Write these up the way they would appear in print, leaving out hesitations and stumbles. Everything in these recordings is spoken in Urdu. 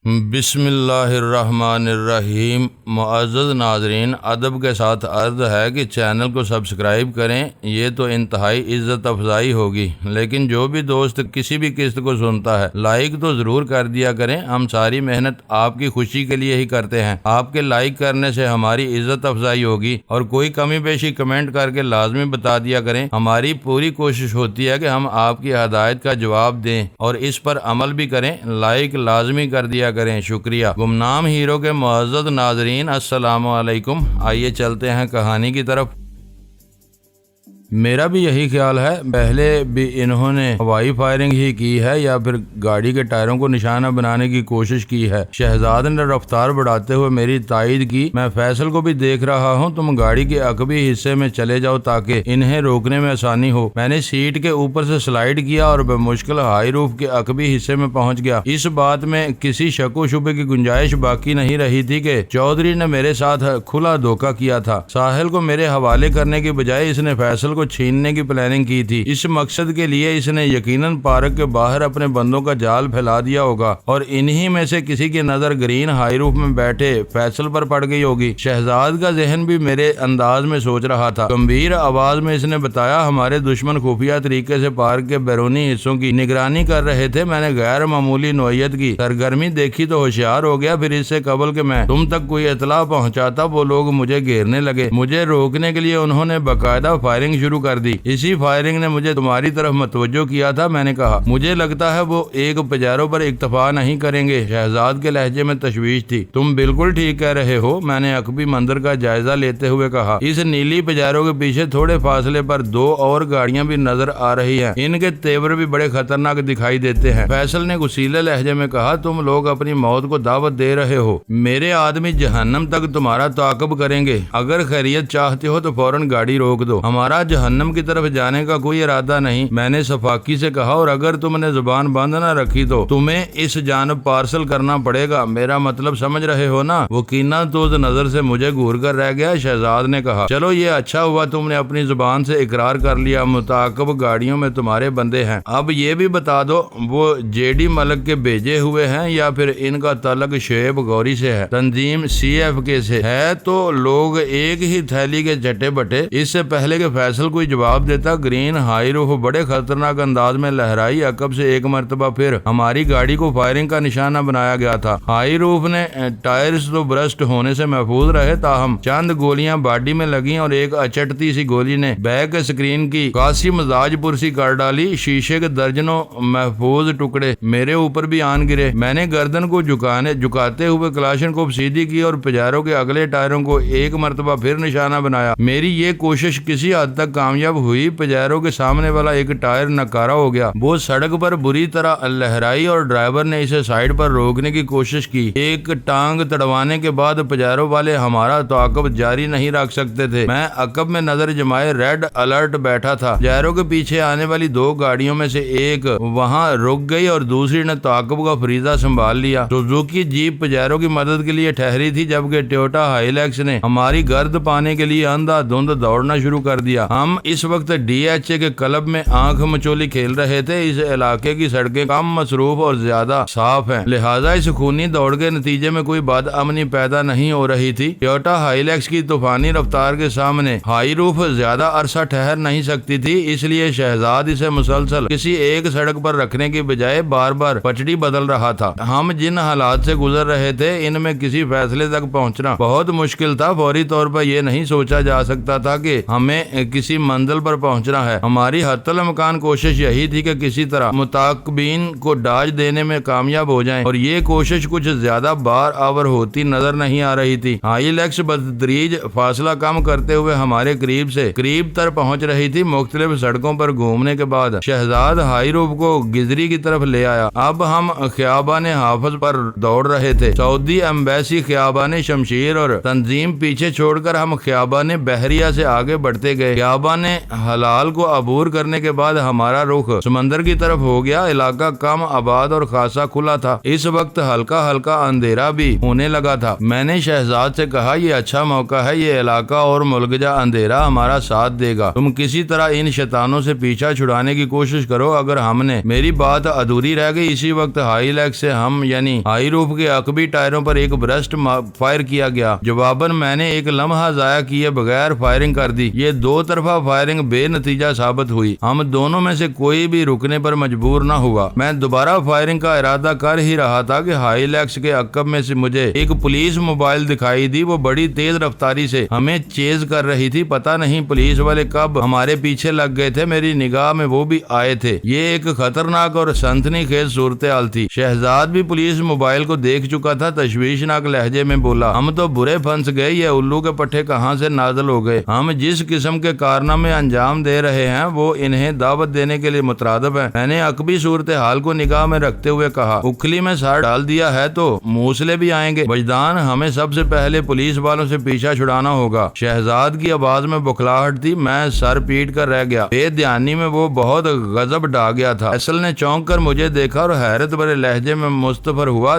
بسم اللہ الرحمن الرحیم۔ معزز ناظرین، ادب کے ساتھ عرض ہے کہ چینل کو سبسکرائب کریں، یہ تو انتہائی عزت افزائی ہوگی، لیکن جو بھی دوست کسی بھی قسط کو سنتا ہے لائک تو ضرور کر دیا کریں۔ ہم ساری محنت آپ کی خوشی کے لیے ہی کرتے ہیں، آپ کے لائک کرنے سے ہماری عزت افزائی ہوگی، اور کوئی کمی بیشی کمنٹ کر کے لازمی بتا دیا کریں۔ ہماری پوری کوشش ہوتی ہے کہ ہم آپ کی ہدایت کا جواب دیں اور اس پر عمل بھی کریں۔ لائک لازمی کر دیا کریں، شکریہ۔ گمنام ہیرو کے معزز ناظرین، السلام علیکم۔ آئیے چلتے ہیں کہانی کی طرف۔ میرا بھی یہی خیال ہے، پہلے بھی انہوں نے ہوائی فائرنگ ہی کی ہے یا پھر گاڑی کے ٹائروں کو نشانہ بنانے کی کوشش کی ہے۔ شہزاد نے رفتار بڑھاتے ہوئے میری تائید کی۔ میں فیصل کو بھی دیکھ رہا ہوں، تم گاڑی کے عقبی حصے میں چلے جاؤ تاکہ انہیں روکنے میں آسانی ہو۔ میں نے سیٹ کے اوپر سے سلائیڈ کیا اور بمشکل ہائی روف کے عقبی حصے میں پہنچ گیا۔ اس بات میں کسی شک و شبے کی گنجائش باقی نہیں رہی تھی کہ چودھری نے میرے ساتھ کھلا دھوکہ کیا تھا۔ ساحل کو میرے حوالے کرنے کی بجائے اس نے فیصل کو چھیننے کی پلاننگ کی تھی۔ اس مقصد کے لیے اس نے یقیناً پارک کے باہر اپنے بندوں کا جال پھیلا دیا ہوگا، اور انہی میں سے کسی کی نظر گرین ہائی روف میں بیٹھے فیصل پر پڑ گئی ہوگی۔ شہزاد کا ذہن بھی میرے انداز میں سوچ رہا تھا۔ گمبھیر آواز میں اس نے بتایا، ہمارے دشمن خفیہ طریقے سے پارک کے بیرونی حصوں کی نگرانی کر رہے تھے۔ میں نے غیر معمولی نوعیت کی سرگرمی دیکھی تو ہوشیار ہو گیا، پھر اس سے قبل کہ میں تم تک کوئی اطلاع پہنچاتا وہ لوگ مجھے گھیرنے لگے۔ مجھے روکنے کے لیے انہوں نے باقاعدہ فائرنگ شروع کر دی۔ اسی فائرنگ نے مجھے تمہاری طرف متوجہ کیا تھا۔ میں نے کہا، مجھے لگتا ہے وہ ایک پجاروں پر اکتفا نہیں کریں گے۔ شہزاد کے لہجے میں تشویش تھی۔ تم بالکل ٹھیک کہہ رہے ہو، میں نے عقبی منظر کا جائزہ لیتے ہوئے کہا۔ اس نیلی پجاروں کے پیچھے تھوڑے فاصلے پر دو اور گاڑیاں بھی نظر آ رہی ہیں، ان کے تیور بھی بڑے خطرناک دکھائی دیتے ہیں۔ فیصل نے غصیلے لہجے میں کہا، تم لوگ اپنی موت کو دعوت دے رہے ہو۔ میرے آدمی جہنم تک تمہارا تعاقب کریں گے۔ اگر خیریت چاہتے ہو تو فوراً گاڑی روک دو، ہمارا جہنم کی طرف جانے کا کوئی ارادہ نہیں، میں نے صفاقی سے کہا، اور اگر تم نے زبان بند نہ رکھی تو تمہیں اس جانب پارسل کرنا پڑے گا۔ میرا مطلب سمجھ رہے ہو نا؟ وہ کینہ توز نظر سے مجھے گھور کر رہ گیا۔ شہزاد نے کہا، چلو یہ اچھا ہوا تم نے اپنی زبان سے اقرار کر لیا، متعاقب گاڑیوں میں تمہارے بندے ہیں۔ اب یہ بھی بتا دو، وہ جے ڈی ملک کے بھیجے ہوئے ہیں یا پھر ان کا تعلق شعیب غوری سے ہے، تنظیم سی ایف کے سے ہے؟ تو لوگ ایک ہی تھیلی کے چٹے بٹے۔ اس سے پہلے کہ فیصل کوئی جواب دیتا، گرین ہائی روف بڑے خطرناک انداز میں لہرائی۔ عقب سے ایک مرتبہ پھر ہماری گاڑی کو فائرنگ کا نشانہ بنایا گیا تھا۔ ہائی روف نے ٹائرز تو برسٹ ہونے سے محفوظ رہے، تاہم چند گولیاں باڈی میں لگیں اور ایک اچٹتی سی گولی نے بیک اسکرین کی خاصی مزاج پرسی کر ڈالی۔ شیشے کے درجنوں محفوظ ٹکڑے میرے اوپر بھی آن گرے۔ میں نے گردن کو جھکاتے ہوئے کلاشن کو سیدھی کی اور پجاروں کے اگلے ٹائروں کو ایک مرتبہ پھر نشانہ بنایا۔ میری یہ کوشش کسی حد تک کامیاب ہوئی۔ پجاروں کے سامنے والا ایک ٹائر ناکارہ ہو گیا، وہ سڑک پر بری طرح لہرائی اور ڈرائیور نے اسے سائیڈ پر روکنے کی کوشش کی۔ ایک ٹانگ تڑوانے کے بعد پجاروں والے ہمارا تعاقب جاری نہیں رکھ سکتے تھے۔ میں عقب میں نظر جمائے ریڈ الرٹ بیٹھا تھا۔ پجاروں کے پیچھے آنے والی دو گاڑیوں میں سے ایک وہاں رک گئی اور دوسری نے تعاقب کا فریضہ سنبھال لیا۔ سوزوکی جیپ پجاروں کی مدد کے لیے ٹھہری تھی، جبکہ ٹویوٹا ہائیلیکس نے ہماری گرد پانے کے لیے اندھا دھند دوڑنا شروع کر دیا۔ ہم اس وقت ڈی ایچ اے کے کلب میں آنکھ مچولی کھیل رہے تھے۔ اس علاقے کی سڑکیں کم مصروف اور زیادہ صاف ہیں، لہذا اس خونی دوڑ کے نتیجے میں کوئی بد امنی پیدا نہیں ہو رہی تھی۔ ٹویوٹا ہائیلیکس کی طوفانی رفتار کے سامنے ہائی روف زیادہ عرصہ ٹھہر نہیں سکتی تھی، اس لیے شہزاد اسے مسلسل کسی ایک سڑک پر رکھنے کی بجائے بار بار پٹڑی بدل رہا تھا۔ ہم جن حالات سے گزر رہے تھے ان میں کسی فیصلے تک پہنچنا بہت مشکل تھا۔ فوری طور پر یہ نہیں سوچا جا سکتا تھا کہ ہمیں کسی منزل پر پہنچنا ہے۔ ہماری حتی الامکان کوشش یہی تھی کہ کسی طرح متعاقبین کو ڈاج دینے میں کامیاب ہو جائیں، اور یہ کوشش کچھ زیادہ بار آور ہوتی نظر نہیں آ رہی تھی۔ ہائیلیکس بتدریج فاصلہ کم کرتے ہوئے ہمارے قریب سے قریب تر پہنچ رہی تھی۔ مختلف سڑکوں پر گھومنے کے بعد شہزاد ہائی روف کو گزری کی طرف لے آیا۔ اب ہم خیابان حافظ پر دوڑ رہے تھے۔ سعودی ایمبیسی، خیابان شمشیر اور تنظیم پیچھے چھوڑ کر ہم خیابان بحریہ سے آگے بڑھتے گئے۔ صحابہ نے حلال کو عبور کرنے کے بعد ہمارا رخ سمندر کی طرف ہو گیا۔ علاقہ کم آباد اور خاصا کھلا تھا۔ اس وقت ہلکا ہلکا اندھیرا بھی ہونے لگا تھا۔ میں نے شہزاد سے کہا یہ اچھا موقع ہے، یہ علاقہ اور ملگجا اندھیرا ہمارا ساتھ دے گا، تم کسی طرح ان شیطانوں سے پیچھا چھڑانے کی کوشش کرو۔ اگر ہم نے میری بات ادھوری رہ گئی۔ اسی وقت ہائی لیکس سے ہم یعنی ہائی روف کے عقبی ٹائروں پر ایک برسٹ فائر کیا گیا۔ جواباً میں نے ایک لمحہ ضائع کیے بغیر فائرنگ کر دی۔ یہ دو طرفہ فائرنگ بے نتیجہ ثابت ہوئی۔ ہم دونوں میں سے کوئی بھی رکنے پر مجبور نہ ہوا۔ میں دوبارہ فائرنگ کا ارادہ کر ہی رہا تھا کہ ہائی لیکس کے عقب میں سے مجھے ایک پولیس موبائل دکھائی دی۔ وہ بڑی تیز رفتاری سے ہمیں چیز کر رہی تھی۔ پتہ نہیں پولیس والے کب ہمارے پیچھے لگ گئے تھے، میری نگاہ میں وہ بھی آئے تھے۔ یہ ایک خطرناک اور سنسنی خیز صورتحال تھی۔ شہزاد بھی پولیس موبائل کو دیکھ چکا تھا۔ تشویشناک لہجے میں بولا، ہم تو برے پھنس گئے، یہ الو کے پٹھے کہاں سے نازل ہو گئے؟ ہم جس قسم کے کارنامے انجام دے رہے ہیں وہ انہیں دعوت دینے کے لیے مترادف ہے۔ میں نے عقبی صورتحال کو نگاہ میں رکھتے ہوئے کہا، اکھلی میں سر ڈال دیا ہے تو موسلے بھی آئیں گے۔ وجدان، ہمیں سب سے پہلے پولیس والوں سے پیچھا چھڑانا ہوگا۔ شہزاد کی آواز میں بکھلاہٹ تھی۔ میں سر پیٹ کر رہ گیا۔ بے دھیانی میں وہ بہت غضب ڈھا گیا تھا۔ فیصل نے چونک کر مجھے دیکھا اور حیرت بھرے لہجے میں مستفر ہوا،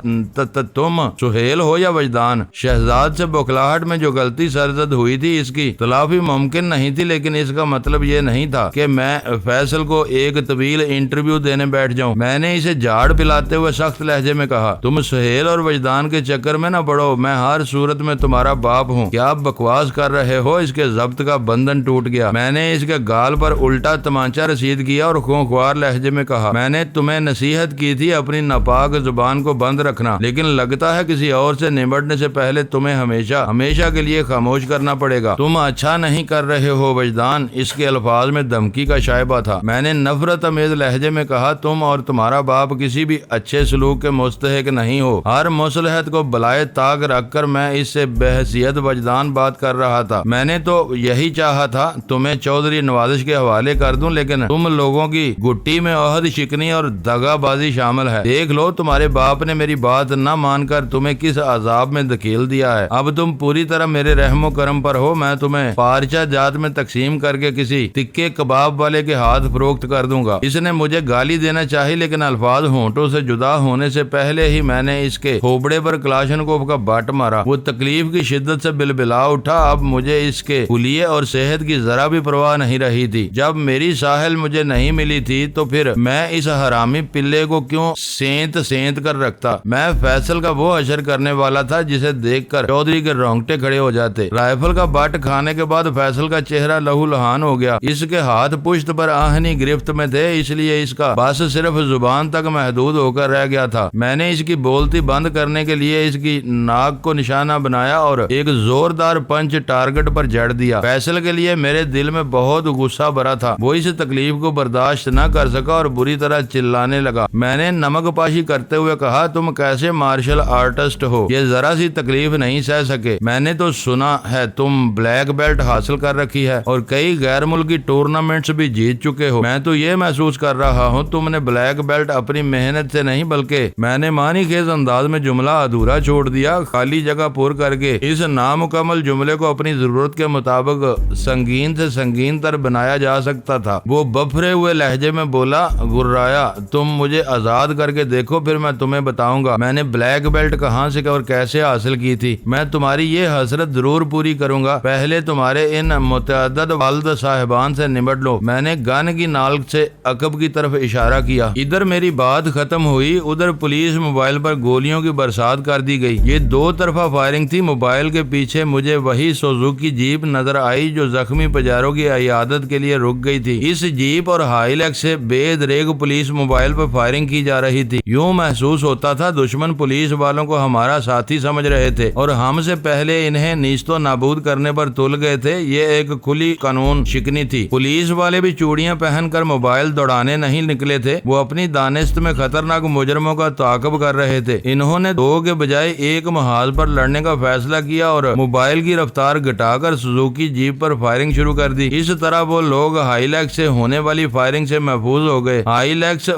تم سہیل ہو یا وجدان؟ شہزاد سے بکھلاہٹ میں جو غلطی سرزد ہوئی تھی اس کی تلافی ممکن نہیں تھی، لیکن اس کا مطلب یہ نہیں تھا کہ میں فیصل کو ایک طویل انٹرویو دینے بیٹھ جاؤں۔ میں نے اسے جھاڑ پلاتے ہوئے سخت لہجے میں کہا، تم سہیل اور وجدان کے چکر میں نہ پڑو، میں ہر صورت میں تمہارا باپ ہوں۔ کیا آپ بکواس کر رہے ہو؟ اس کے ضبط کا بندھن ٹوٹ گیا۔ میں نے اس کے گال پر الٹا تمانچہ رسید کیا اور خونخوار لہجے میں کہا، میں نے تمہیں نصیحت کی تھی اپنی ناپاک زبان کو بند رکھنا، لیکن لگتا ہے کسی اور سے نمٹنے سے پہلے تمہیں ہمیشہ کے لیے خاموش کرنا پڑے گا۔ تم اچھا نہیں کر رہے ہو وجدان۔ اس کے الفاظ میں دھمکی کا شائبہ تھا۔ میں نے نفرت امیز لہجے میں کہا، تم اور تمہارا باپ کسی بھی اچھے سلوک کے مستحق نہیں ہو۔ ہر مصلحت کو بلائے طاق رکھ کر میں اس سے بحیثیت وجدان بات کر رہا تھا۔ میں نے تو یہی چاہا تھا تمہیں چودھری نوازش کے حوالے کر دوں، لیکن تم لوگوں کی گٹی میں عہد شکنی اور دغا بازی شامل ہے۔ دیکھ لو تمہارے باپ نے میری بات نہ مان کر تمہیں کس عذاب میں دھکیل دیا ہے۔ اب تم پوری طرح میرے رحم و کرم پر ہو۔ میں تمہیں پارچہ جات میں تقسیم کر کے کسی تکے کباب والے کے ہاتھ فروخت کر دوں گا۔ اس نے مجھے گالی دینا چاہی، لیکن الفاظ ہونٹوں سے جدا ہونے سے پہلے ہی میں نے اس کے کھوپڑے پر کلاشنکوف کا بٹ مارا۔ وہ تکلیف کی شدت سے بلبلا اٹھا۔ اب مجھے اس کے حلیے اور صحت کی ذرا بھی پرواہ نہیں رہی تھی۔ جب میری ساحل مجھے نہیں ملی تھی تو پھر میں اس حرامی پلے کو کیوں سینت کر رکھتا؟ میں فیصل کا وہ حشر کرنے والا تھا جسے دیکھ کر چودھری کے رونگٹے کھڑے ہو جاتے۔ رائفل کا بٹ کھانے کے بعد فیصل کا چہرہ لہو لہان ہو گیا۔ اس کے ہاتھ پشت پر آہنی گرفت میں تھے، اس لیے اس کا بس صرف زبان تک محدود ہو کر رہ گیا تھا۔ میں نے اس کی بولتی بند کرنے کے لیے اس کی ناک کو نشانہ بنایا اور ایک زوردار پنچ ٹارگٹ پر جڑ دیا۔ فیصل کے لیے میرے دل میں بہت غصہ بھرا تھا۔ وہ اس تکلیف کو برداشت نہ کر سکا اور بری طرح چلانے لگا۔ میں نے نمک پاشی کرتے ہوئے کہا، تم کیسے مارشل آرٹسٹ ہو؟ یہ ذرا سی تکلیف نہیں سہ سکے؟ میں نے تو سنا ہے تم بلیک بیلٹ حاصل کر رکھی ہے اور کئی غیر ملکی ٹورنامنٹس بھی جیت چکے ہو۔ میں تو یہ محسوس کر رہا ہوں تم نے بلیک بیلٹ اپنی محنت سے نہیں بلکہ میں نے معنی خیز انداز میں جملہ ادھورا چھوڑ دیا، خالی جگہ پور کر کے اس نامکمل جملے کو اپنی ضرورت کے مطابق سنگین سے سنگین تر بنایا جا سکتا تھا۔ وہ بفرے ہوئے لہجے میں بولا، گرایا، تم مجھے آزاد کر کے دیکھو، پھر میں تمہیں بتاؤں گا میں نے بلیک بیلٹ کہاں سے اور کیسے حاصل کی تھی۔ میں تمہاری یہ حسرت ضرور پوری کروں گا، پہلے تمہارے ان متعدد والد صاحبان سے نمٹ لو۔ میں نے گن کی نال سے عقب کی طرف اشارہ کیا۔ ادھر میری بات ختم ہوئی، ادھر پولیس موبائل پر گولیوں کی برسات کر دی گئی۔ یہ دو طرفہ فائرنگ تھی۔ موبائل کے پیچھے مجھے وہی سوزوکی جیپ نظر آئی جو زخمی پجاروں کی عیادت کے لیے رک گئی تھی۔ اس جیپ اور ہائی لیکس سے بے دریغ پولیس موبائل پر فائرنگ کی جا رہی تھی۔ یوں محسوس ہوتا تھا دشمن پولیس والوں کو ہمارا ساتھی سمجھ رہے تھے اور ہم سے پہلے انہیں نیست و نابود کرنے پر تل گئے تھے۔ یہ ایک کھلی قانون شکنی تھی۔ پولیس والے بھی چوڑیاں پہن کر موبائل دوڑانے نہیں نکلے تھے، وہ اپنی دانست میں خطرناک مجرموں کا تعاقب کر رہے تھے۔ انہوں نے دو کے بجائے ایک محاذ پر لڑنے کا فیصلہ کیا اور موبائل کی رفتار گھٹا کر سوزوکی جیپ پر فائرنگ شروع کر دی۔ اس طرح وہ لوگ ہائی لیکس سے ہونے والی فائرنگ سے محفوظ ہو گئے۔ ہائی لیکس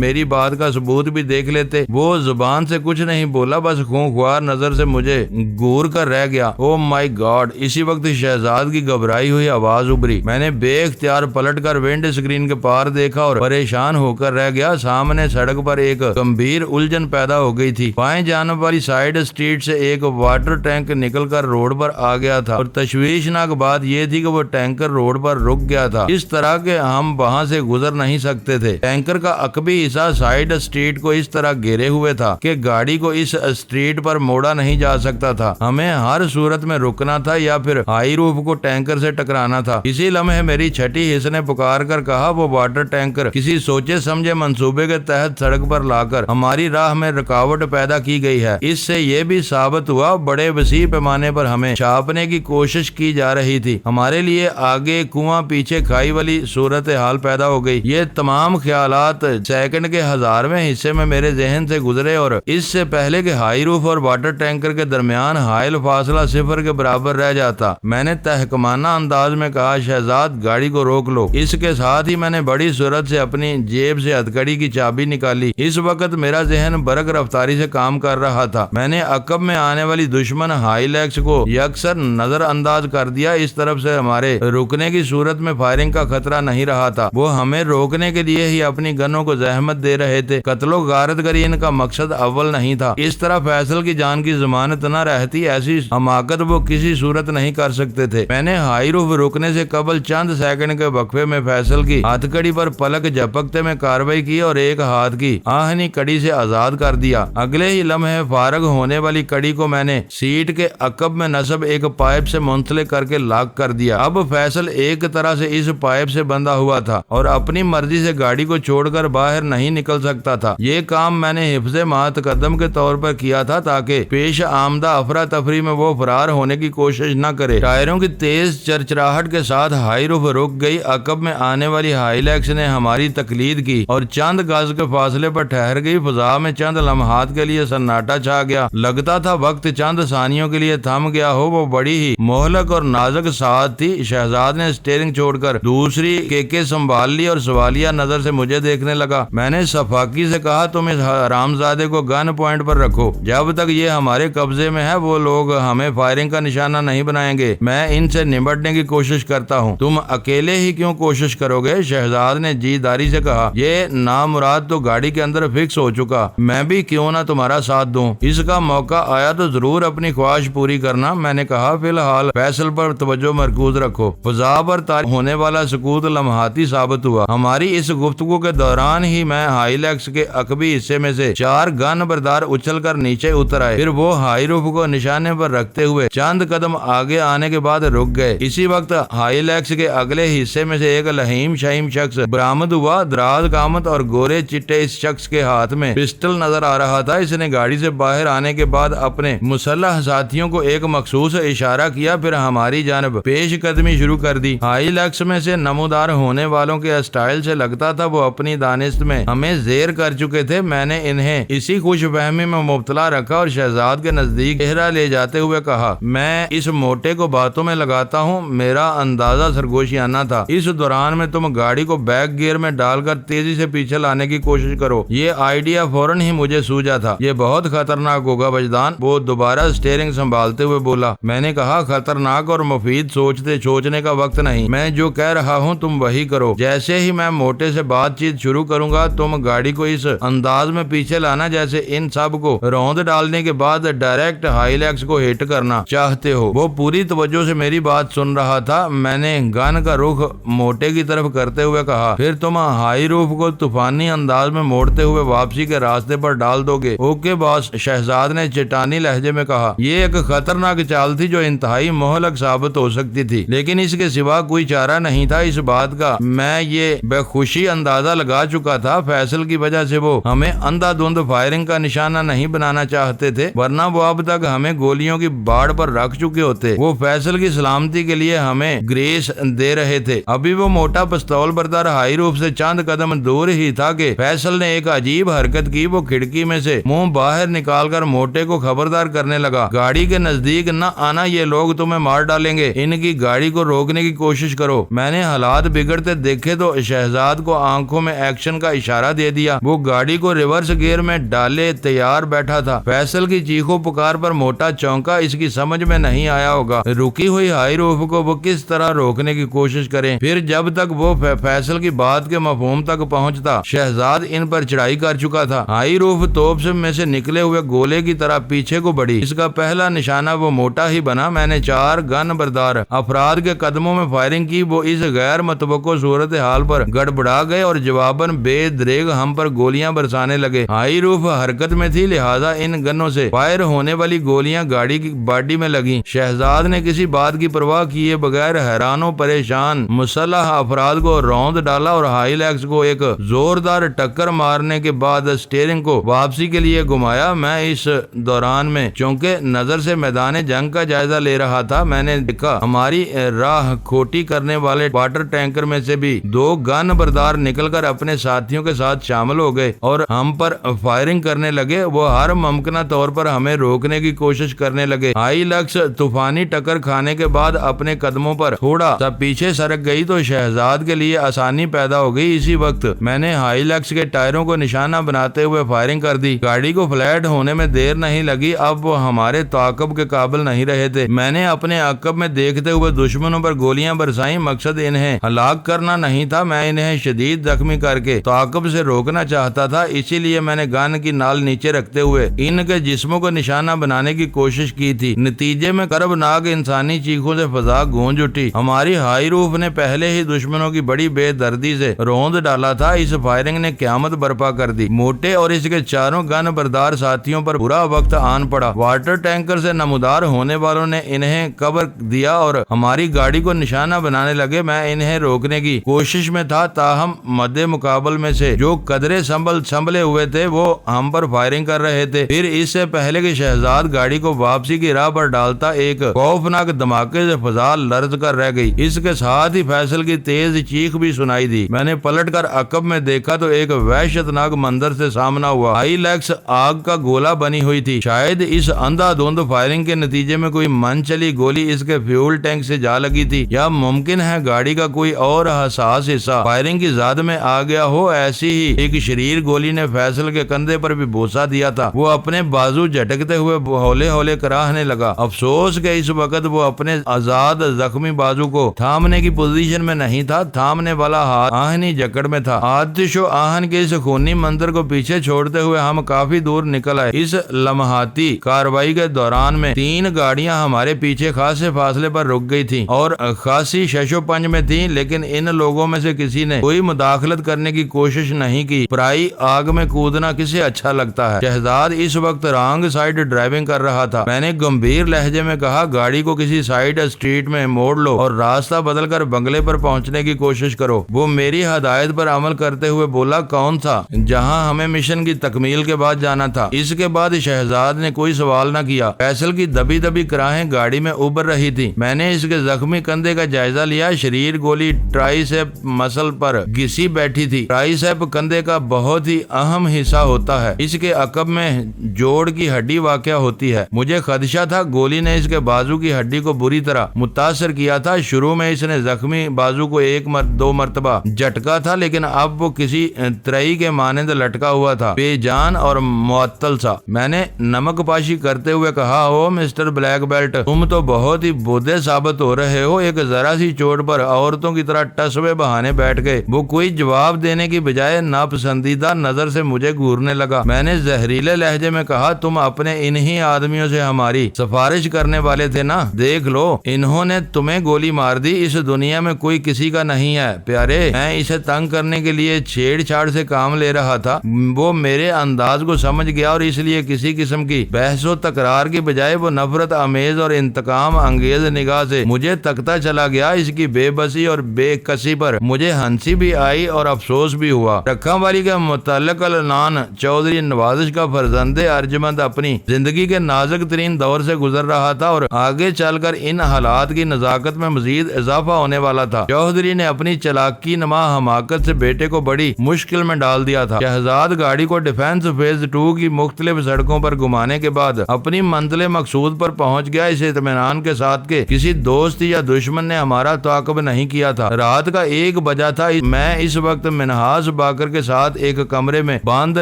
میری بات کا ثبوت بھی دیکھ لیتے۔ وہ زبان سے کچھ نہیں بولا، بس خونخوار نظر سے مجھے گور کر رہ گیا۔ او مائی گاڈ! اسی وقت شہزاد کی گھبرائی ہوئی آواز ابھری۔ میں نے بے اختیار پلٹ کر ونڈ اسکرین کے پار دیکھا اور پریشان ہو کر رہ گیا۔ سامنے سڑک پر ایک گمبھیر الجھن پیدا ہو گئی تھی۔ بائیں جانب والی سائیڈ اسٹریٹ سے ایک واٹر ٹینک نکل کر روڈ پر آ گیا تھا اور تشویشناک بات یہ تھی کہ وہ ٹینکر روڈ پر رک گیا تھا، اس طرح کہ ہم وہاں سے گزر نہیں سکتے تھے۔ ٹینکر کا عقبی حصہ سائیڈ اسٹریٹ کو اس طرح گھیرے ہوئے تھا کہ گاڑی کو اس اسٹریٹ پر موڑا نہیں جا سکتا تھا۔ ہمیں ہر صورت میں رکنا تھا یا پھر ہائی روف کو ٹینکر سے ٹکرانا تھا۔ اسی لمحے میری چھٹی حص نے پکار کر کہا، وہ واٹر ٹینکر کسی سوچے سمجھے منصوبے کے تحت سڑک پر لا کر ہماری راہ میں رکاوٹ پیدا کی گئی ہے۔ اس سے یہ بھی ثابت ہوا بڑے وسیع پیمانے پر ہمیں چھاپنے کی کوشش کی جا رہی تھی۔ ہمارے لیے آگے کنواں پیچھے کھائی والی صورتحال پیدا ہو گئی۔ یہ تمام خیالات سیکنڈ کے ہزارویں حصے میں میرے ذہن سے گزرے اور اس سے پہلے کہ ہائی روف اور واٹر ٹینکر کے درمیان حائل فاصلہ صفر کے برابر رہ جاتا، میں نے تحکمانہ انداز میں کہا، شہزاد گاڑی کو روک لو۔ اس کے ساتھ ہی میں نے بڑی سرعت سے اپنی جیب سے ہتھکڑی کی چابی نکالی۔ اس وقت میرا ذہن برق رفتاری سے کام کر رہا تھا۔ میں نے عقب میں آنے والی دشمن ہائی لیکس کو یکسر نظر انداز کر دیا۔ اس طرف سے ہمارے رکنے کی صورت میں فائرنگ کا خطرہ نہیں رہا تھا۔ وہ ہمیں روکنے کے لیے ہی اپنی گنوں کو زحمت دے رہے تھے۔ قتل و غارت گری ان کا مقصد اول نہیں تھا۔ اس طرح فیصل کی جان کی ضمانت نہ رہتی، ایسی حماقت وہ کسی صورت نہیں کر سکتے تھے۔ میں نے ہائی روف رکنے سے قبل چند سیکنڈ کے وقفے میں فیصل کی ہتھکڑی پر پلک جھپکتے میں کارروائی کی اور ایک ہاتھ کی آہنی کڑی سے آزاد کر دیا۔ اگلے ہی لمحے فارغ ہونے والی کڑی کو میں نے سیٹ کے عقب میں نصب ایک پائپ سے منسلک کر کے لاک کر دیا۔ اب فیصل ایک طرح سے اس پائپ سے بندھا ہوا تھا اور اپنی مرضی سے گاڑی کو چھوڑ کر باہر نہیں نکل سکتا تھا۔ یہ کام میں نے حفظ ماتقدم کے طور پر کیا تھا تاکہ پیش آمدہ افراتفری میں وہ فرار ہونے کی کوشش نہ کرے۔ ٹائروں کی تیز چرچراہٹ کے ساتھ ہائی روف رک گئی۔ عقب میں آنے والی ہائی لیکس نے ہماری تقلید کی اور چند گز کے فاصلے پر ٹھہر گئی۔ فضا میں چند لمحات کے لیے سناٹا چھا گیا۔ لگتا تھا وقت چند ثانیوں کے لیے تھم گیا ہو۔ وہ بڑی ہی مہلک اور نازک ساتھ تھی۔ شہزاد نے اسٹیئرنگ چھوڑ کر دوسری کیکے سنبھال لی اور سوالیہ نظر سے مجھے دیکھنے لگا۔ میں نے صفاقی سے کہا، تم اس حرامزادے کو گن پوائنٹ پر رکھو۔ جب تک یہ ہمارے قبضے میں ہے وہ لوگ ہمیں فائرنگ کا نشانہ نہیں بنائیں گے۔ میں ان سے نمٹنے کی کوشش کرتا ہوں۔ تم اکیلے ہی کیوں کوشش کرو گے؟ شہزاد نے جی داری سے کہا، یہ نامراد تو گاڑی کے اندر فکس ہو چکا، میں بھی کیوں نہ تمہارا ساتھ دوں؟ اس کا موقع آیا تو ضرور اپنی خواہش پوری کرنا۔ میں نے کہا، فی الحال فیصل پر توجہ مرکوز رکھو۔ فضا پر طاری ہونے والا سکوت لمحاتی ثابت ہوا۔ ہماری اس گفتگو کے دوران ہی میں ہائی لیکس کے عقبی حصے میں سے 4 گن بردار اچھل کر نیچے اتر آئے۔ پھر وہ ہائی روف کو نشانے پر رکھتے ہوئے چند قدم آگے آنے کے بعد رک گئے۔ اسی وقت ہائی لیکس کے اگلے حصے میں سے ایک لہیم شہیم شخص برآمد ہوا۔ دراز قامت اور گورے چٹے اس شخص کے ہاتھ میں پسٹل نظر آ رہا تھا۔ اس نے گاڑی سے باہر آنے کے بعد اپنے مسلح ساتھیوں کو ایک مخصوص اشارہ کیا، پھر ہماری جانب پیش قدمی شروع کر دی۔ ہائی لیکس میں سے نمودار ہونے والوں کے اسٹائل سے لگتا تھا وہ اپنی دانست میں ہمیں زیر کر چکے تھے۔ میں نے انہیں اسی خوش فہمی میں مبتلا رکھا اور شہزاد کے نزدیک چہرہ لے جاتے ہوئے کہا، میں اس موٹے کو باتوں میں لگاتا ہوں، میرا اندازہ سرگوشیانہ تھا۔ اس دوران میں تم گاڑی کو بیک گیئر میں ڈال کر تیزی سے پیچھے لانے کی کوشش کرو۔ یہ آئیڈیا فوراً ہی مجھے سوجا تھا۔ یہ بہت خطرناک ہوگا وجدان۔ وہ دوبارہ اسٹیئرنگ سنبھالتے ہوئے بولا۔ میں نے کہا، خطرناک اور مفید سوچنے کا وقت نہیں۔ میں جو کہہ رہا ہوں تم وہی کرو۔ جیسے ہی میں موٹے سے بات چیت شروع کروں گا تم گاڑی کو اس انداز میں پیچھے لانا جیسے ان سب کو روند ڈالنے کے بعد ڈائریکٹ ہائی لیکس کو ہٹ کرنا چاہتے ہو۔ وہ پوری توجہ سے میری بات سن رہا تھا۔ میں نے گن کا رخ موٹے کی طرف کرتے ہوئے کہا، پھر تم ہائی روف کو طوفانی انداز میں موڑتے ہوئے واپسی کے راستے پر ڈال دو گے۔ اوکے باس، شہزاد نے چٹانی لہجے میں کہا۔ یہ ایک خطرناک چال تھی جو انتہائی مہلک ثابت ہو سکتی تھی، لیکن اس کے سوا کوئی چارہ نہیں تھا۔ اس بات کا میں یہ بے خوشی اندازہ لگا چکا تھا، فیصل کی وجہ سے وہ ہمیں اندھا دھند فائرنگ کا نشانہ نہیں بنانا چاہتے تھے، ورنہ وہ اب تک ہمیں گولیوں کی باڑ پر رکھ چکے ہوتے۔ وہ فیصل کی سلامتی کے لیے ہمیں گریس دے رہے تھے۔ ابھی وہ موٹا پستول بردار ہائی روف سے چند قدم دور ہی تھا کہ فیصل نے ایک عجیب حرکت کی۔ وہ کھڑکی میں سے منہ باہر نکال کر موٹے کو خبردار کرنے لگا۔ گاڑی کے نزدیک نہ آنا، یہ لوگ تمہیں مار ڈالیں گے، ان کی گاڑی کو روکنے کی کوشش کرو۔ میں نے حالات بگڑتے دیکھے تو شہزاد کو آنکھوں میں ایکشن کا اشارہ دے دیا۔ وہ گاڑی کو ریورس گیئر میں ڈالے تیار بیٹھا تھا۔ فیصل کی چیخو پکار پر موٹا چونکا، اس کی سمجھ میں نہیں آیا ہوگا رکی ہوئی ہائی روف کو وہ کس طرح روکنے کی کوشش کریں۔ پھر جب تک وہ فیصل کی بات کے مفہوم تک پہنچتا، شہزاد ان پر چڑھائی کر چکا تھا۔ ہائی روف توپ میں سے نکلے ہوئے گولے کی طرح پیچھے کو بڑھی۔ اس کا پہلا نشانہ وہ موٹا ہی بنا۔ میں نے 4 گن بردار افراد کے قدموں میں فائرنگ کی۔ وہ اس غیر متوقع صورتحال پر گڑبڑا گئے اور جواباً بے دریغ ہم پر گولیاں برسانے لگے۔ ہائی روف حرکت میں تھی، لہذا ان گنوں سے فائر ہونے والی گولیاں گاڑی کی باڈی میں لگیں۔ شہزاد نے کسی بات کی پرواہ کیے بغیر حیران و پریشان مسلح افراد کو روند ڈالا اور ہائی لیکس کو ایک زوردار ٹکر مارنے کے بعد اسٹیئرنگ کو واپسی کے لیے گھمایا۔ میں اس دوران میں چونکہ نظر سے میدان جنگ کا جائزہ لے رہا تھا، میں نے دیکھا ہماری راہ کھوٹی کرنے والے واٹر ٹینکر میں سے بھی 2 گن بردار نکل کر اپنے ساتھیوں کے ساتھ شامل ہو گئے اور ہم پر فائرنگ کرنے لگے۔ وہ ہر ممکنہ طور پر ہمیں روکنے کی کوشش کرنے لگے۔ ہائی لیکس طوفانی ٹکر کھانے کے بعد اپنے قدموں پر تھوڑا سا پیچھے سرک گئی تو شہزاد کے لیے آسانی پیدا ہو گئی۔ اسی وقت میں نے ہائی لیکس کے ٹائروں کو نشانہ بناتے ہوئے فائرنگ کر دی۔ گاڑی کو فلیٹ ہونے میں دیر نہیں لگی، اب وہ ہمارے تعاقب کے قابل نہیں رہے تھے۔ میں نے اپنے عقب میں دیکھتے ہوئے دشمنوں پر گولیاں برسائیں، مقصد انہیں ہلاک کرنا نہیں تھا، میں انہیں شدید زخمی کر کے تعاقب سے روکنا چاہتا تھا۔ اسی لیے میں نے گن کی نال نیچے رکھتے ہوئے ان کے جسموں کو نشانہ بنانے کی کوشش کی تھی۔ نتیجے میں کربناک انسانی چیخوں سے فضا گونج اٹھی۔ ہماری ہائی روف نے پہلے ہی دشمنوں کی بڑی بے دردی سے روند ڈالا تھا۔ اس فائرنگ نے قیامت برپا کر دی۔ موٹے اور اس کے 4 گن بردار ساتھیوں پر برا وقت آن پڑا۔ واٹر ٹینکر سے نمودار ہونے والوں نے انہیں کور دیا اور ہماری گاڑی کو نشانہ بنانے لگے۔ میں انہیں روکنے کی کوشش میں تھا، تاہم مد مقابل میں سے جو قدرے سنبھلے ہوئے تھے وہ ہم پر فائرنگ کر رہے تھے۔ پھر اس سے پہلے کہ شہزاد گاڑی کو واپسی کی راہ پر ڈالتا، ایک خوفناک دھماکے سے فضا لرز کر رہ گئی۔ اس کے ساتھ ہی فیصل کی تیز چیخ بھی سنائی دی۔ میں نے پلٹ کر عقب میں دیکھا تو ایک وحشتناک منظر سے سامنا ہوا۔ ہائی لیکس آگ کا گولا بنی ہوئی تھی۔ شاید اس اندھا دھند فائرنگ کے نتیجے میں کوئی من چلی گولی اس کے فیول ٹینک سے جا لگی تھی، یا ممکن ہے گاڑی کا کوئی اور حساس حصہ فائرنگ کی زد میں آ گیا ہو۔ ایسی ہی ایک شریر گولی نے فیصل کے کندھے پر بھی بوسہ دیا تھا۔ وہ اپنے بازو جھٹکتے ہوئے ہولے ہولے کراہنے لگا۔ افسوس کہ اس وقت وہ اپنے آزاد زخمی بازو کو تھامنے کی پوزیشن میں نہیں تھا، تھامنے والا ہاتھ آہنی جکڑ میں تھا۔ آتش و آہن کے اس خونی منظر کو پیچھے چھوڑتے ہوئے ہم کافی دور نکل آئے۔ اس لمحاتی کارروائی کے دوران میں 3 گاڑیاں ہمارے پیچھے خاصے فاصلے پر رک گئی تھیں اور خاصی شش و پنج میں تھیں، لیکن ان لوگوں میں سے کسی نے کوئی مداخلت کرنے کی کوشش نہیں کی۔ پرائی آگ میں کودنا کسے اچھا لگتا ہے؟ شہزاد اس وقت رانگ سائیڈ ڈرائیونگ کر رہا تھا۔ میں نے گمبھیر لہجے میں کہا، گاڑی کو کسی سائیڈ اسٹریٹ میں موڑ لو اور راستہ بدل کر بنگلے پر پہنچنے کی کوشش کرو۔ وہ میری ہدایت پر عمل کرتے ہوئے بولا، کون تھا جہاں ہمیں مشن کی تکمیل کے بعد جانا تھا؟ اس کے بعد شہزاد نے کوئی سوال نہ کیا۔ فیصل کی دبی دبی کراہیں گاڑی میں ابھر رہی تھی۔ میں نے اس کے زخمی کندھے کا جائزہ لیا۔ شریر گولی ٹرائی سیپ مسل پر گھسی بیٹھی تھی۔ ٹرائی سیپ کندھے کا بہت ہی اہم حصہ ہوتا ہے، اس کے عقب میں جوڑ کی ہڈی واقع ہوتی ہے۔ مجھے خدشہ تھا گولی نے اس کے بازو کی ہڈی کو بری طرح متاثر کیا تھا۔ شروع میں اس نے زخمی بازو کو 1-2 مرتبہ جھٹکا تھا، لیکن اب وہ کسی ترئی کے مانند لٹکا ہوا تھا، بے جان اور معطل سا۔ میں نے نمک پاشی کرتے ہوئے کہا، او مسٹر بلیک بیلٹ، تم تو بہت ہی بودھے ثابت ہو رہے ہو۔ ایک ذرا سی چوٹ پر عورتوں کی طرح ٹسوے بہانے بیٹھ گئے۔ وہ کوئی جواب دینے کی بجائے ناپسندیدہ نظر سے مجھے گھورنے لگا۔ میں نے زہریلے لہجے میں کہا، تم اپنے انہی آدمیوں سے ہماری سفارش کرنے والے تھے نا؟ دیکھ لو، انہوں نے تمہیں گولی مار دی۔ اس دنیا میں کوئی کسی کا نہیں ہے پیارے۔ میں اسے تنگ کرنے کے لیے چھیڑ چھاڑ سے کام لے رہا تھا۔ وہ میرے انداز کو سمجھ گیا اور اس لیے کسی قسم کی بحث و تکرار کی بجائے وہ نفرت آمیز اور انتقام انگیز نگاہ سے مجھے تکتا چلا گیا۔ اس کی بے بسی اور بے کسی پر مجھے ہنسی بھی آئی اور افسوس بھی ہوا۔ رکھا والی کے متعلق النان چودھری نوازش کا فرزند ارجمند اپنی زندگی کے نازک ترین دور سے گزر رہا تھا اور آگے چل کر ان حالات کی نزاکت میں مزید اضافہ ہونے والا تھا۔ چودھری نے اپنی چلاکی نما حماقت سے بیٹے کو بڑی مشکل میں ڈال دیا تھا۔ شہزاد گاڑی کو ڈیفنس فیز 2 کی مختلف سڑکوں پر گھمانے کے بعد اپنی منزل مقصود پر پہنچ گیا اس اطمینان کے ساتھ کہ کسی دوست یا دشمن نے ہمارا تعاقب نہیں کیا تھا۔ رات کا 1 بجا تھا۔ میں اس وقت منہاس باقر کے ساتھ ایک کمرے میں باندھ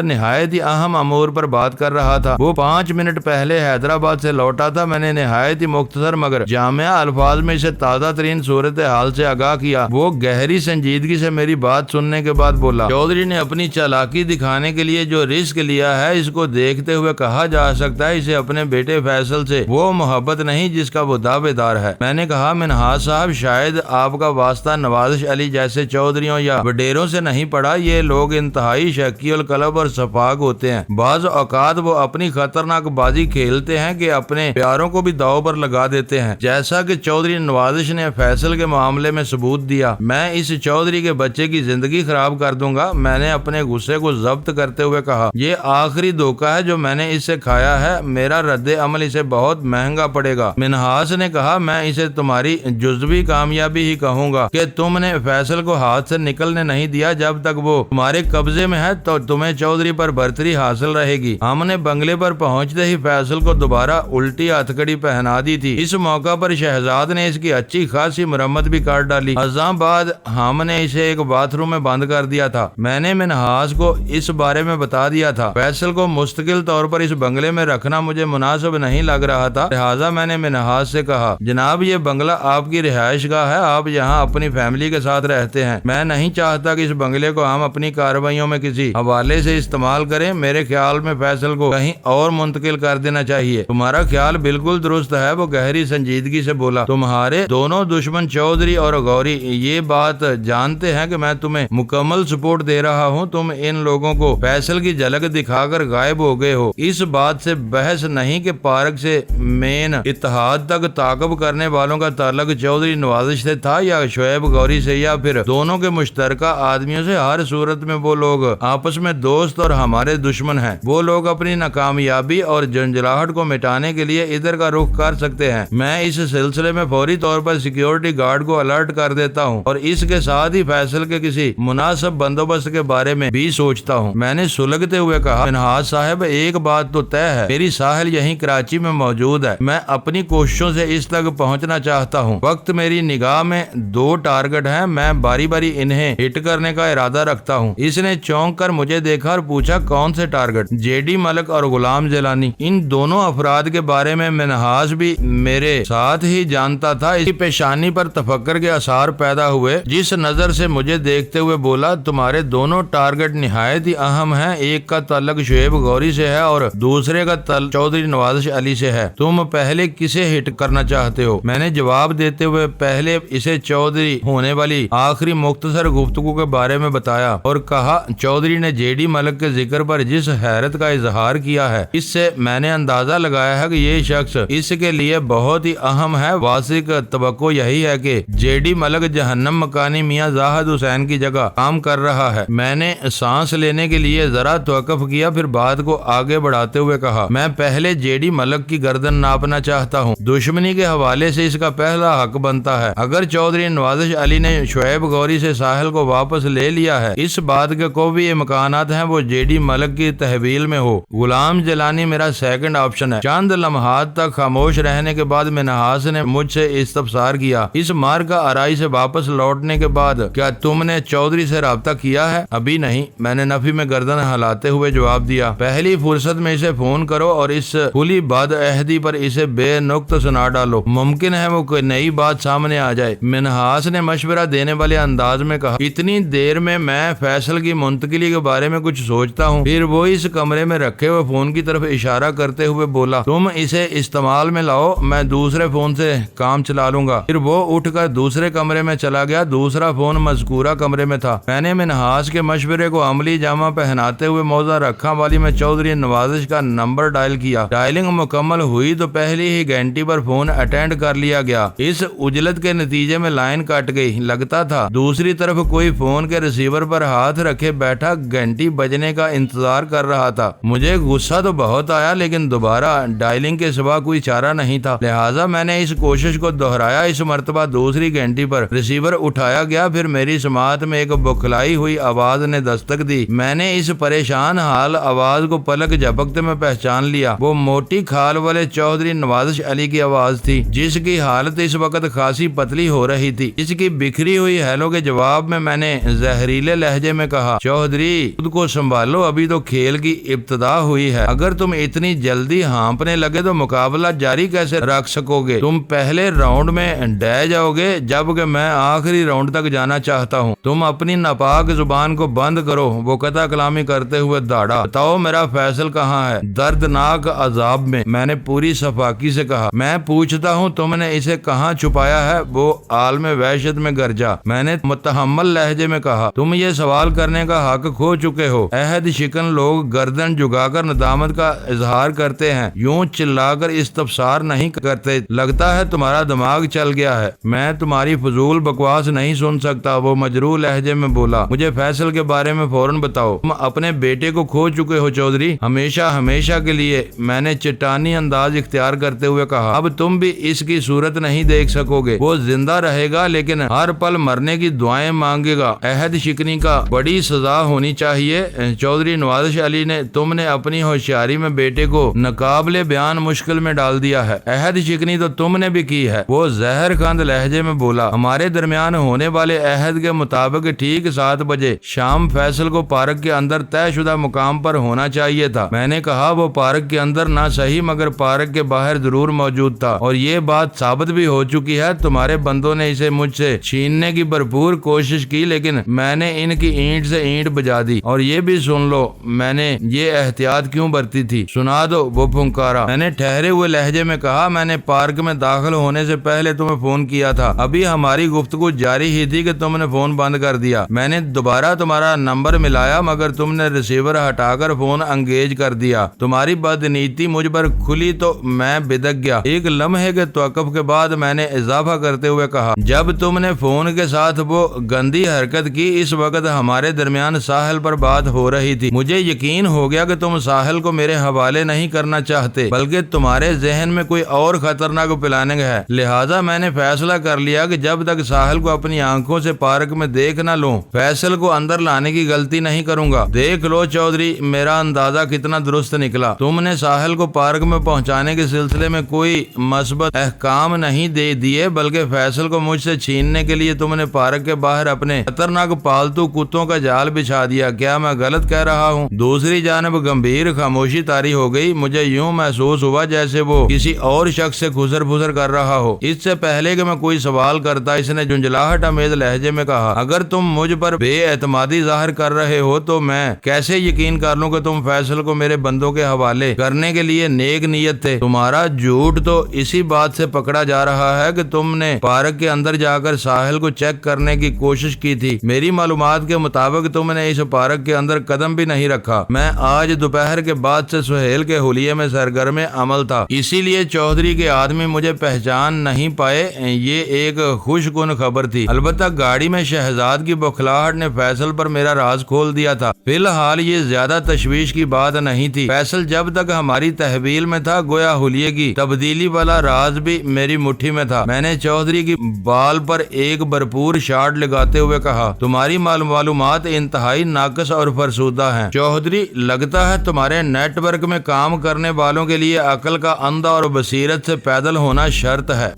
نہایت ہی اہم امور پر بات کر رہا تھا۔ وہ 5 منٹ پہلے حیدرآباد سے لوٹا تھا۔ میں نے نہایت ہی مختصر مگر جامع الفاظ میں اسے تازہ ترین صورتحال سے آگاہ کیا۔ وہ گہری سنجیدگی سے میری بات سننے کے بعد بولا، چودھری نے اپنی چالاکی دکھانے کے لیے جو رسک لیا ہے اس کو دیکھتے ہوئے کہا جا سکتا ہے اسے اپنے بیٹے فیصل سے وہ محبت نہیں جس کا وہ دعوے دار ہے۔ میں نے کہا، منہاس صاحب، شاید آپ کا واسطہ نوازش علی جیسے چودھریوں یا وڈیروں سے نہیں پڑا۔ یہ لوگ انتہائی شکی القلب اور شفاق ہوتے ہیں۔ بعض اوقات وہ اپنی خطرناک بازی کھیلتے ہیں کہ اپنے پیاروں کو بھی داؤ پر لگا دیتے ہیں، جیسا کہ چودھری نوازش نے فیصل کے معاملے میں ثبوت دیا۔ میں اس چودھری کے بچے کی زندگی خراب کر دوں گا۔ میں نے اپنے غصے کو ضبط کرتے ہوئے کہا، یہ آخری دھوکہ ہے جو میں نے اس سے کھایا ہے۔ میرا رد عمل اسے بہت مہنگا پڑے گا۔ منہاس نے کہا، میں اسے تمہاری جزوی کامیابی ہی کہوں گا کہ تم نے فیصل کو ہاتھ سے نکلنے نہیں دیا۔ جب تک وہ تمہارے قبضے میں ہے تو تمہیں چودھری پر برتری حاصل رہے گی۔ ہم نے بنگلے پر پہنچتے ہی فیصل کو دوبارہ الٹی ہتھکڑی پہنا دی تھی۔ اس موقع پر شہزاد نے اس کی اچھی خاصی مرمت بھی کر ڈالی۔ ازاں بعد ہم نے اسے ایک باتھ روم میں بند کر دیا تھا۔ میں نے منہاس کو اس بارے میں بتا دیا تھا۔ فیصل کو مستقل طور پر اس بنگلے میں رکھنا مجھے مناسب نہیں لگ رہا تھا، لہٰذا میں نے منہاس سے کہا، جناب یہ بنگلہ آپ کی رہائش گاہ ہے، آپ یہاں اپنی فیملی کے ساتھ رہتے ہیں۔ میں نہیں چاہتا کہ اس بنگلے کو ہم اپنی کارروائیوں میں کسی حوالے سے استعمال کریں۔ میرے خیال میں فیصل کو کہیں اور منتقل کر دینا چاہیے۔ تمہارا خیال بالکل درست ہے، وہ گہری سنجیدگی سے بولا۔ تمہارے دونوں دشمن چودھری اور غوری یہ بات جانتے ہیں کہ میں تمہیں مکمل سپورٹ دے رہا ہوں۔ تم ان لوگوں کو فیصل کی جھلک دکھا کر غائب ہو گئے ہو۔ اس بات سے بحث نہیں کہ پارک سے مین اتحاد تک تعاقب کرنے والوں کا تعلق چودھری نوازش سے تھا یا شعیب غوری سے یا پھر دونوں کے مشترکہ آدمیوں سے۔ ہر صورت میں وہ لوگ آپس میں دوست اور ہمارے دشمن ہیں۔ وہ لوگ اپنی ناکامیابی اور جنجلاہٹ کو مٹانے کے لیے ادھر کا رخ کر سکتے ہیں۔ میں اس سلسلے میں فوری طور پر سیکیورٹی گارڈ کو الرٹ کر دیتا ہوں اور اس کے ساتھ ہی فیصل کے کسی مناسب بندوبست کے بارے میں بھی سوچتا ہوں۔ میں نے سلگتے ہوئے کہا، منہاس صاحب ایک بات تو طے ہے، میری ساحل یہیں کراچی میں موجود ہے۔ میں اپنی کوششوں سے اس تک پہنچنا چاہتا ہوں۔ وقت میری نگاہ میں 2 ٹارگٹ ہیں، میں باری باری انہیں ہٹ کرنے کا ارادہ رکھتا ہوں۔ اس نے چونک کر مجھے دیکھا اور پوچھا، کون سے ٹارگٹ؟ جے ڈی ملک اور غلام جیلانی۔ ان دونوں افراد کے بارے میں منہاس بھی میرے ساتھ ہی جانتا تھا۔ اس کی پیشانی پر تفکر کے آثار پیدا ہوئے۔ جس نظر سے مجھے دیکھتے ہوئے بولا، تمہارے دونوں ٹارگٹ نہایت ہی اہم ہیں۔ ایک کا تعلق شعیب غوری سے ہے اور دوسرے کا تعلق چودھری نوازش علی سے ہے۔ تم پہلے کسے ہٹ کرنا چاہتے ہو؟ میں نے جواب دیتے ہوئے پہلے اسے چودھری ہونے والی آخری مختصر گفتگو کے بارے میں بتایا اور کہا، چودھری نے جے ڈی ملک کے ذکر پر جس حیرت کا اظہار کیا ہے، اس سے میں نے اندازہ لگایا ہے کہ یہ شخص اس کے لیے بہت ہی اہم ہے۔ واثق توقع یہی ہے کہ جے ڈی ملک جہنم مکانی میاں زاہد حسین کی جگہ کام کر رہا ہے۔ میں نے سانس لینے کے لیے ذرا توقف کیا، پھر بات کو آگے بڑھاتے ہوئے کہا، میں پہلے جے ڈی ملک کی گردن ناپنا چاہتا ہوں۔ دشمنی کے حوالے سے اس کا پہلا حق بنتا ہے۔ اگر چودھری نوازش علی نے شعیب غوری سے ساحل کو واپس لے لیا ہے، اس بات کے کو بھی امکانات ہیں وہ جے ڈی ملک کی تحویل میں ہو۔ غلام جیلانی میرا سیکنڈ آپشن ہے۔ چند لمحات تک خاموش رہنے کے بعد منہاس نے مجھ سے استفسار کیا، اس مار کا آرائی سے واپس لوٹنے کے بعد کیا تم نے چودھری سے رابطہ کیا ہے؟ ابھی نہیں، میں نے نفی میں گردن ہلاتے ہوئے جواب دیا۔ پہلی فرصت میں اسے فون کرو اور اس کھلی بد عہدی پر اسے بے نقط سنا ڈالو۔ ممکن ہے وہ کوئی نئی بات سامنے آ جائے۔ منہاس نے مشورہ دینے والے انداز میں کہا، اتنی دیر میں فیصل کی منتقلی کے بارے میں کچھ سوچتا ہوں۔ پھر وہ اس کمرے میں رکھے ہوئے فون کی طرف اشارہ کرتے ہوئے بولا، تم اسے استعمال میں لاؤ، میں دوسرے فون سے کام چلا لوں گا۔ پھر وہ اٹھ کر دوسرے کمرے میں چلا گیا۔ دوسرا فون مذکورہ کمرے میں تھا۔ میں نے منہاس کے مشورے کو عملی جامہ پہناتے ہوئے موزہ رکھا والی میں چودھری نوازش کا نمبر ڈائل کیا۔ ڈائلنگ مکمل ہوئی تو پہلی ہی گھنٹی پر فون اٹینڈ کر لیا گیا۔ اس عجلت کے نتیجے میں لائن کٹ گئی۔ لگتا تھا دوسری طرف کوئی فون کے ریسیور پر ہاتھ رکھے بیٹھا گھنٹی بجنے کا انتظار کر رہا تھا۔ مجھے غصہ تو بہت آیا، لیکن دوبارہ ڈائلنگ کے سوا کوئی چارہ نہیں تھا، لہٰذا میں نے اس کوشش کو دہرایا۔ اس مرتبہ دوسری گھنٹی پر ریسیور اٹھایا گیا، پھر میری سماعت میں ایک بکھلائی ہوئی آواز نے دستک دی۔ میں نے اس پریشان حال آواز کو پلک جھپکتے میں پہچان لیا۔ وہ موٹی حال والے چودھری نوازش علی کی آواز تھی، جس کی حالت اس وقت خاصی پتلی ہو رہی تھی۔ اس کی بکھری ہوئی ہیلو کے جواب میں نے زہریلے لہجے میں کہا، چودھری خود کو سنبھالو، ابھی تو کھیل کی ابتدا ہوئی ہے۔ اگر تم اتنی جلدی ہانپنے لگے تو مقابلہ جاری کیسے رکھ سکو گے؟ تم پہلے راؤنڈ میں ڈہ جاؤ گے، جبکہ میں آخری راؤنڈ تک جانا چاہتا ہوں۔ تم اپنی ناپاک زبان کو بند کرو۔ وہ قطع کلامی کرتے ہوئے دوڑا۔ بتاؤ میرا فیصل کہاں ہے؟ دردناک عذاب میں نے پوری صفاقی سے کہا، میں پوچھتا ہوں تم نے اسے کہاں چھپایا ہے؟ وہ عالم وحشت میں گرجا۔ میں نے متحمل لہجے میں کہا، تم یہ سوال کرنے کا حق کھو چکے ہو۔ عہد شکن لوگ گردن جھکا کر ندامت کا اظہار کرتے ہیں، یوں چلا کر استفسار نہیں کرتے۔ لگتا ہے تمہارا دماغ چل گیا ہے، میں تمہاری فضول بکواس نہیں سن سکتا۔ وہ مجروح لہجے میں بولا، مجھے فیصل کے بارے میں فوراً بتاؤ۔ تم اپنے بیٹے کو کھو چکے ہو چودھری، ہمیشہ کے لیے، میں نے چٹانی انداز اختیار کرتے ہوئے کہا۔ اب تم بھی اس کی صورت نہیں دیکھ سکو گے۔ وہ زندہ رہے گا لیکن ہر پل مرنے کی دعائیں مانگے گا۔ عہد شکنی کا بڑی سزا ہونی چاہیے چودھری نوازش علی نے، تم نے اپنی ہوشیاری میں بیٹے کو ناقابل بیان مشکل میں ڈال دیا ہے۔ عہد شکنی تو تم نے بھی کی ہے، وہ زہر خند لہجے میں بولا۔ ہمارے درمیان ہونے والے عہد کے مطابق ٹھیک 7 بجے شام فیصل کو پارک کے اندر طے شدہ مقام پر ہونا چاہیے تھا۔ میں نے کہا وہ پارک کے اندر نہ صحیح مگر پارک کے باہر ضرور موجود تھا، اور یہ بات ثابت بھی ہو چکی ہے۔ تمہارے بندوں نے اسے مجھ سے چھیننے کی بھرپور کوشش کی، لیکن میں نے ان کی اینٹ سے اینٹ بجا دی۔ اور یہ بھی سن لو میں نے یہ احتیاط کیوں برتی تھی، سنا دو۔ وہ پھنکارا۔ میں نے ٹھہرے ہوئے لہجے میں کہا، میں نے پارک میں داخل ہونے سے پہلے تمہیں فون کیا تھا، ابھی ہماری گفتگو جاری ہی تھی کہ تم نے فون بند کر دیا۔ میں نے دوبارہ تمہارا نمبر ملایا مگر تم نے ریسیور ہٹا کر فون انگیج کر دیا۔ تمہاری بدنیتی مجھ پر کھلی تو میں بدک گیا۔ ایک لمحے کے توقف کے بعد میں نے اضافہ کرتے ہوئے کہا، جب تم نے فون کے ساتھ وہ گندی حرکت کی اس وقت ہمارے درمیان ساحل پر بات ہو رہی تھی۔ مجھے یقین ہو گیا کہ تم ساحل کو میرے حوالے نہیں کرنا چاہتے بلکہ تمہارے ذہن میں کوئی اور خطرناک پلاننگ ہے، لہٰذا میں نے فیصلہ کر لیا کہ جب تک ساحل کو اپنی آنکھوں سے پارک میں دیکھ نہ لوں فیصل کو اندر لانے کی غلطی نہیں کروں گا۔ دیکھ لو چودھری میرا اندازہ کتنا درست نکلا، تم نے ساحل کو پارک میں پہنچانے کے سلسلے میں کوئی مثبت احکام نہیں دے دیے بلکہ فیصل کو مجھ سے چھیننے کے لیے تم نے پارک کے باہر اپنے خطرناک پالتو کتوں کا جال بچھا دیا۔ کیا میں غلط کہہ رہا ہوں؟ دوسری جانب گمبھیر خاموشی طاری ہو گئی۔ مجھے یوں محسوس ہوا جیسے وہ کسی اور شخص سے گزر بزر کر رہا ہو۔ اس سے پہلے کہ میں کوئی سوال کرتا اس نے جھنجھلاہٹ امیز لہجے میں کہا، اگر تم مجھ پر بے اعتمادی ظاہر کر رہے ہو تو میں کیسے یقین کر لوں کہ تم فیصل کو میرے بندوں کے حوالے کرنے کے لیے نیک نیت تھے؟ تمہارا جھوٹ تو اسی بات سے پکڑا جا رہا ہے کہ تم نے پارک کے اندر جا کر ساحل کو چیک کرنے کی کوشش کی تھی۔ میری معلومات کے مطابق تم نے اس پارک کے اندر قدم بھی نہیں رکھا۔ میں آج دوپہر کے بعد سے سہیل کے حلیے میں سرگرم عمل تھا، اسی لیے چودھری کے آدمی مجھے پہچان نہیں پائے۔ یہ ایک خوش کن خبر تھی، البتہ گاڑی میں شہزاد کی بوکھلاہٹ نے فیصل پر میرا راز کھول دیا تھا۔ فی الحال یہ زیادہ تشویش کی بات نہیں تھی۔ فیصل جب تک ہماری تحویل میں تھا گویا حلیے کی تبدیلی والا راز بھی میری مٹھی میں تھا۔ میں نے چودھری کی بال پر ایک بھرپور شاٹ لگاتے ہوئے کہا، تمہاری معلومات انتہائی ناقص اور فرسودہ ہیں چودھری۔ لگتا ہے تمہارے نیٹ ورک میں کام کرنے والوں کے لیے عقل کا اندھا اور بصیرت سے پیدل ہونا شرط ہے۔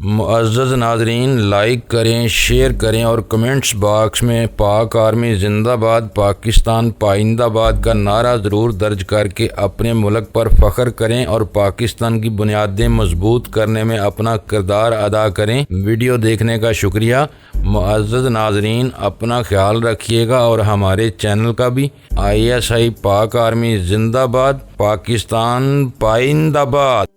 معزز ناظرین، لائک کریں، شیئر کریں اور کمنٹس باکس میں پاک آرمی زندہ باد، پاکستان پائندہ باد کا نعرہ ضرور درج کر کے اپنے ملک پر فخر کریں اور پاکستان کی بنیادیں مضبوط کرنے میں اپنا کردار ادا کریں۔ ویڈیو دیکھنے کا شکریہ۔ معزز ناظرین، اپنا خیال رکھیے گا اور ہمارے چینل کا بھی۔ ISI پاک آرمی زندہ باد، پاکستان پائندہ باد۔